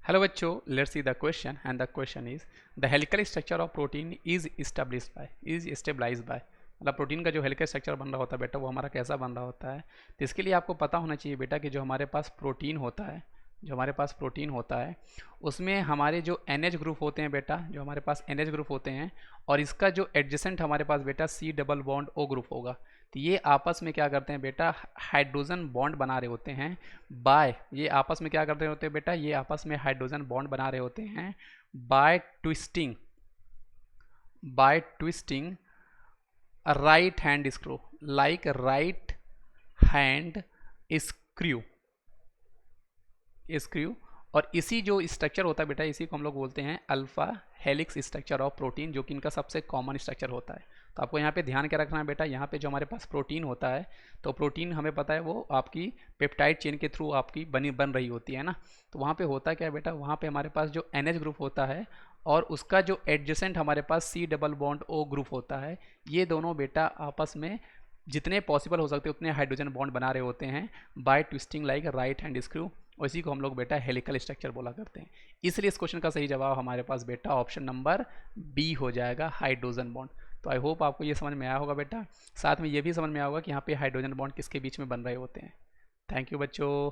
Hello बच्चों, let's see the question and the question is the helical structure of protein is stabilized by मतलब protein का जो helical structure बन रहा होता है बेटा वो हमारा कैसा बन रहा होता है। तो इसके लिए आपको पता होना चाहिए बेटा कि जो हमारे पास प्रोटीन होता है उसमें हमारे जो NH ग्रुप होते हैं बेटा, जो हमारे पास NH ग्रुप होते हैं और इसका जो एडजेसेंट हमारे पास बेटा C double bond O group होगा। तो ये आपस में क्या करते हैं बेटा, हाइड्रोजन बॉन्ड बना रहे होते हैं ये आपस में क्या कर रहे होते हैं बेटा, ये आपस में हाइड्रोजन बॉन्ड बना रहे होते हैं by twisting right hand screw, like right hand screw. और इसी जो स्ट्रक्चर होता है बेटा, इसी को हम लोग बोलते हैं alpha helix structure of protein, जो कि इनका सबसे कॉमन स्ट्रक्चर होता है। तो आपको यहाँ पे ध्यान क्या रखना है बेटा, यहाँ पे जो हमारे पास प्रोटीन होता है तो प्रोटीन हमें पता है वो आपकी पेप्टाइड चेन के थ्रू आपकी बन रही होती है ना। तो वहाँ पे होता क्या है बेटा, वहाँ पे हमारे पास जो NH ग्रुप होता है और उसका जो एडजेसेंट हमारे पास C double bond O group होता है, ये दोनों बेटा आपस में जितने पॉसिबल हो सकते उतने हाइड्रोजन बॉन्ड बना रहे होते हैं by twisting like right hand screw. और इसी को हम लोग बेटा हेलिकल स्ट्रक्चर बोला करते हैं। इसलिए इस क्वेश्चन का सही जवाब हमारे पास बेटा ऑप्शन नंबर B हो जाएगा, हाइड्रोजन बॉन्ड। तो आई होप आपको ये समझ में आया होगा बेटा, साथ में ये भी समझ में आया होगा कि यहाँ पे हाइड्रोजन बॉन्ड किसके बीच में बन रहे होते हैं। थैंक यू बच्चों।